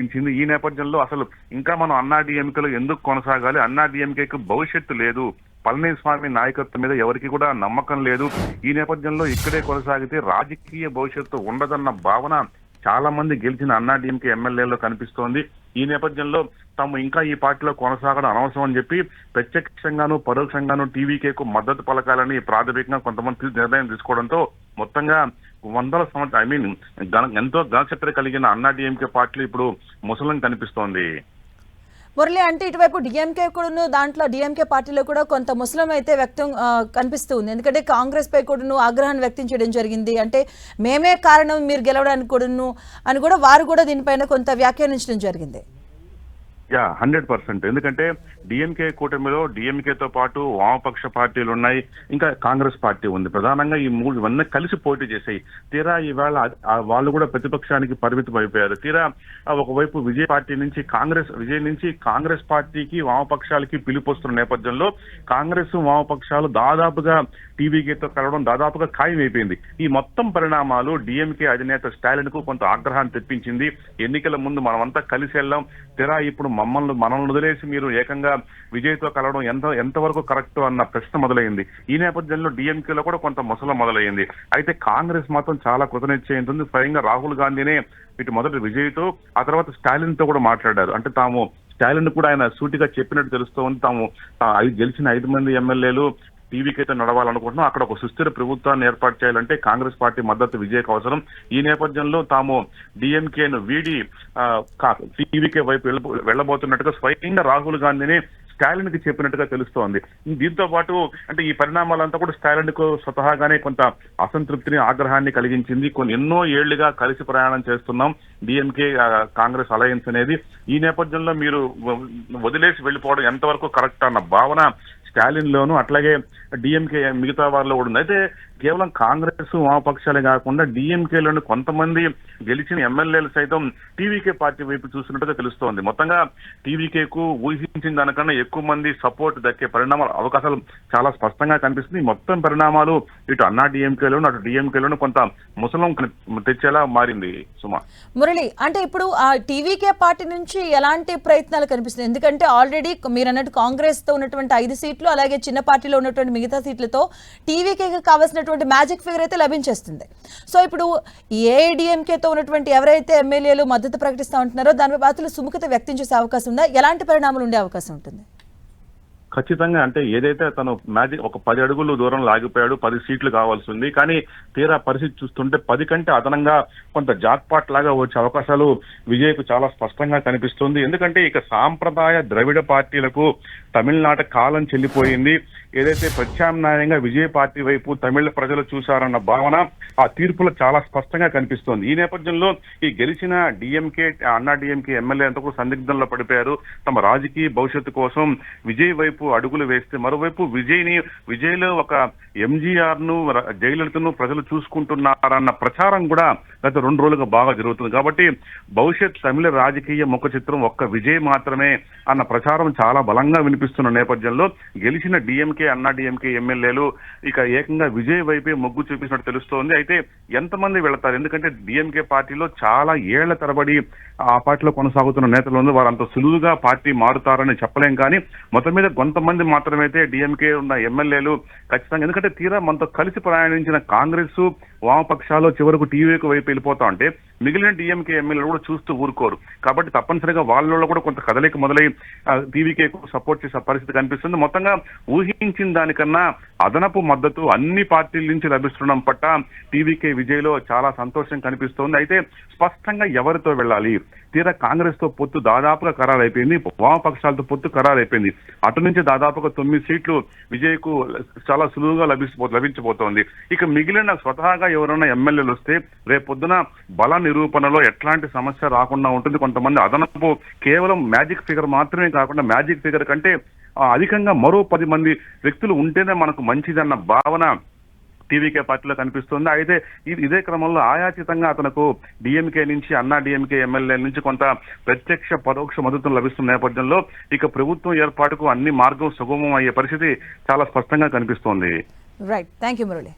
కనిపించింది. ఈ నేపథ్యంలో అసలు ఇంకా మనం అన్నాడీఎంకేలో ఎందుకు కొనసాగాలి, అన్నాడీఎంకేకి భవిష్యత్తు లేదు, పళనిస్వామి నాయకత్వం మీద ఎవరికి కూడా నమ్మకం లేదు, ఈ నేపథ్యంలో ఇక్కడే కొనసాగితే రాజకీయ భవిష్యత్తు ఉండదన్న భావన చాలా మంది గెలిచిన అన్నాడీఎంకే ఎమ్మెల్యేలో కనిపిస్తోంది. ఈ నేపథ్యంలో తాము ఇంకా ఈ పార్టీలో కొనసాగడం అనవసరం అని చెప్పి ప్రత్యక్షంగాను పరోక్షంగాను టీవీకేకు మద్దతు పలకాలని ప్రాథమికంగా కొంతమంది నిర్ణయం తీసుకోవడంతో మొత్తంగా వందల సంవత్సరం ఎంతో ఘనచరిత్ర కలిగిన అన్నాడీఎంకే పార్టీలు ఇప్పుడు ముసలం కనిపిస్తోంది. మురళి, అంటే ఇటువైపు డిఎంకే కూడాను, దాంట్లో డిఎంకే పార్టీలో కూడా కొంత ముస్లిం అయితే వ్యక్తం కనిపిస్తూ ఉంది. ఎందుకంటే కాంగ్రెస్ పై కూడాను ఆగ్రహాన్ని వ్యక్తం చేయడం జరిగింది. అంటే మేమే కారణం మీరు గెలవడానికి కూడాను అని కూడా వారు కూడా దీనిపైన కొంత వ్యాఖ్యానించడం జరిగింది. 100%. ఎందుకంటే డిఎంకే కూటమిలో డిఎంకేతో పాటు వామపక్ష పార్టీలు ఉన్నాయి, ఇంకా కాంగ్రెస్ పార్టీ ఉంది. ప్రధానంగా ఈ మూడు ఇవన్నీ కలిసి పోటీ చేశాయి. తీరా ఈవేళ వాళ్ళు కూడా ప్రతిపక్షానికి పరిమితం అయిపోయారు. తీరా ఒకవైపు విజయ్ నుంచి కాంగ్రెస్ పార్టీకి వామపక్షాలకి పిలుపొస్తున్న నేపథ్యంలో కాంగ్రెస్ వామపక్షాలు దాదాపుగా టీవీకేతో కలవడం దాదాపుగా ఖాయమైపోయింది. ఈ మొత్తం పరిణామాలు డిఎంకే అధినేత స్టాలిన్ కు కొంత ఆగ్రహాన్ని తెప్పించింది. ఎన్నికల ముందు మనమంతా కలిసి వెళ్ళాం, తీరా ఇప్పుడు మనల్ని వదిలేసి మీరు ఏకంగా విజయ్తో కలవడం ఎంతవరకు కరెక్ట్ అన్న ప్రశ్న మొదలైంది. ఈ నేపథ్యంలో డిఎంకేలో కూడా కొంత ముసలం మొదలైంది. అయితే కాంగ్రెస్ మాత్రం చాలా కృతనిశ్చయంతో స్వయంగా రాహుల్ గాంధీనే ఇటు మొదటి విజయ్తో ఆ తర్వాత స్టాలిన్ తో కూడా మాట్లాడారు. అంటే తాము స్టాలిన్ కూడా ఆయన సూటిగా చెప్పినట్టు తెలుస్తోంది, తాము గెలిచిన 5 మంది ఎమ్మెల్యేలు టీవీకైతే నడవాలనుకుంటున్నాం, అక్కడ ఒక సుస్థిర ప్రభుత్వాన్ని ఏర్పాటు చేయాలంటే కాంగ్రెస్ పార్టీ మద్దతు విజయ్కి అవసరం. ఈ నేపథ్యంలో తాము డిఎంకేను వీడి టీవీకే వైపు వెళ్లబోతున్నట్టుగా స్వయంగా రాహుల్ గాంధీని స్టాలిన్ కి చెప్పినట్టుగా తెలుస్తోంది. దీంతో పాటు అంటే ఈ పరిణామాలంతా కూడా స్టాలిన్ కు స్వతహాగానే కొంత అసంతృప్తిని ఆగ్రహాన్ని కలిగించింది. ఎన్నో ఏళ్లుగా కలిసి ప్రయాణం చేస్తున్నాం డిఎంకే కాంగ్రెస్ అలయన్స్ అనేది, ఈ నేపథ్యంలో మీరు వదిలేసి వెళ్లిపోవడం ఎంతవరకు కరెక్ట్ అన్న భావన స్టాలిన్ లోను అట్లాగే డిఎంకే మిగతా వారిలో కూడా ఉంది. అయితే కేవలం కాంగ్రెస్ వామపక్షాలే కాకుండా డిఎంకేలోని కొంతమంది గెలిచిన ఎమ్మెల్యేలు సైతం టీవీకే పార్టీ వైపు చూసినట్టుగా తెలుస్తోంది. మొత్తంగా టీవీకేకు ఊహించిన దానికన్నా ఎక్కువ మంది సపోర్ట్ దక్కే పరిణామాలు అవకాశాలు చాలా స్పష్టంగా కనిపిస్తుంది. మొత్తం పరిణామాలు ఇటు అన్నా డిఎంకేలోను అటు డిఎంకేలోను కొంత ముసలం తెచ్చేలా మారింది. సుమా, మురళి, అంటే ఇప్పుడు ఆ టీవీకే పార్టీ నుంచి ఎలాంటి ప్రయత్నాలు కనిపిస్తుంది? ఎందుకంటే ఆల్రెడీ మీరు అన్నట్టు కాంగ్రెస్ తో ఉన్నటువంటి 5 సీట్లు అలాగే చిన్న పార్టీలో ఉన్నటువంటి మిగతా సీట్లతో టీవీకేకి కావాల్సినటువంటి మ్యాజిక్ ఫిగర్ అయితే లభించేస్తుంది. సో ఇప్పుడు ఏఐడిఎంకేతో ఉన్నటువంటి ఎవరైతే ఎమ్మెల్యేలు మద్దతు ప్రకటిస్తూ ఉంటున్నారో దానిపై బాధ్యతలు సుముఖత వ్యక్తం చేసే అవకాశం ఉందా? ఎలాంటి పరిణామాలు ఉండే అవకాశం ఉంటుంది? ఖచ్చితంగా. అంటే ఏదైతే తను మ్యాజిక్ ఒక 10 అడుగులు దూరం లాగిపోయాడు, 10 సీట్లు కావాల్సి ఉంది, కానీ తీరా పరిస్థితి చూస్తుంటే 10 కంటే అదనంగా కొంత జాక్పాట్ లాగా వచ్చే అవకాశాలు విజయ్కు చాలా స్పష్టంగా కనిపిస్తుంది. ఎందుకంటే ఇక సాంప్రదాయ ద్రవిడ పార్టీలకు తమిళనాట కాలం చెల్లిపోయింది. ఏదైతే ప్రత్యామ్నాయంగా విజయ్ పార్టీ వైపు తమిళ ప్రజలు చూశారన్న భావన ఆ తీర్పులో చాలా స్పష్టంగా కనిపిస్తోంది. ఈ నేపథ్యంలో ఈ గెలిచిన డిఎంకే అన్నా డిఎంకే ఎమ్మెల్యే అంతా కూడా సందిగ్ధంలో పడిపోయారు. తమ రాజకీయ భవిష్యత్తు కోసం విజయ్ వైపు అడుగులు వేస్తే మరోవైపు విజయ్లో ఒక ఎంజీఆర్ ను జయలలితను ప్రజలు చూసుకుంటున్నారన్న ప్రచారం కూడా గత 2 రోజులుగా బాగా జరుగుతుంది. కాబట్టి భవిష్యత్ తమిళ రాజకీయ ముఖ చిత్రం ఒక్క విజయ్ మాత్రమే అన్న ప్రచారం చాలా బలంగా వినిపిస్తున్న నేపథ్యంలో గెలిచిన డిఎంకే అన్నా డిఎంకే ఎమ్మెల్యేలు ఇక ఏకంగా విజయ్ వైపే మొగ్గు చూపించినట్టు తెలుస్తోంది. అయితే ఎంతమంది వెళతారు? ఎందుకంటే డిఎంకే పార్టీలో చాలా ఏళ్ల తరబడి ఆ పార్టీలో కొనసాగుతున్న నేతలు ఉంది, వారు అంత సులువుగా పార్టీ మారుతారని చెప్పలేం. కానీ మొత్తం మీద కొంతమంది మాత్రమైతే డిఎంకే ఉన్న ఎమ్మెల్యేలు ఖచ్చితంగా, ఎందుకంటే తీరా మనతో కలిసి ప్రయాణించిన కాంగ్రెస్ వామపక్షాలు చివరకు టీవీకి వైపు వెళ్ళిపోతా ఉంటే మిగిలిన డిఎంకే ఎమ్మెల్యేలు కూడా చూస్తూ ఊరుకోరు. కాబట్టి తప్పనిసరిగా వాళ్ళలో కూడా కొంత కదలిక మొదలై టీవీకేకు సపోర్ట్ చేసే పరిస్థితి కనిపిస్తుంది. మొత్తంగా ఊహించిన దానికన్నా అదనపు మద్దతు అన్ని పార్టీల నుంచి లభిస్తుండడం పట్ల టీవీకే విజయ్లో చాలా సంతోషం కనిపిస్తోంది. అయితే స్పష్టంగా ఎవరితో వెళ్ళాలి? తీరా కాంగ్రెస్ తో పొత్తు దాదాపుగా ఖరారైపోయింది, వామపక్షాలతో పొత్తు ఖరారైపోయింది. అటు నుంచి దాదాపుగా 9 సీట్లు విజయ్కు చాలా సులువుగా లభించబోతోంది. ఇక మిగిలిన స్వతహాగా ఎవరైనా ఎమ్మెల్యేలు వస్తే రేపొద్దున బల నిరూపణలో ఎట్లాంటి సమస్య రాకుండా ఉంటుంది. కొంతమంది అదనపు కేవలం మ్యాజిక్ ఫిగర్ మాత్రమే కాకుండా మ్యాజిక్ ఫిగర్ కంటే అధికంగా మరో 10 మంది వ్యక్తులు ఉంటేనే మనకు మంచిదన్న భావన టీవీకే పార్టీలో కనిపిస్తుంది. అయితే ఇదే క్రమంలో ఆయాచితంగా అతనికి డిఎంకే నుంచి అన్నా డిఎంకే ఎమ్మెల్యే నుంచి కొంత ప్రత్యక్ష పరోక్ష మద్దతు లభిస్తున్న నేపథ్యంలో ఇక ప్రభుత్వం ఏర్పాటుకు అన్ని మార్గం సుగమం అయ్యే పరిస్థితి చాలా స్పష్టంగా కనిపిస్తోంది. Right, thank you Murali.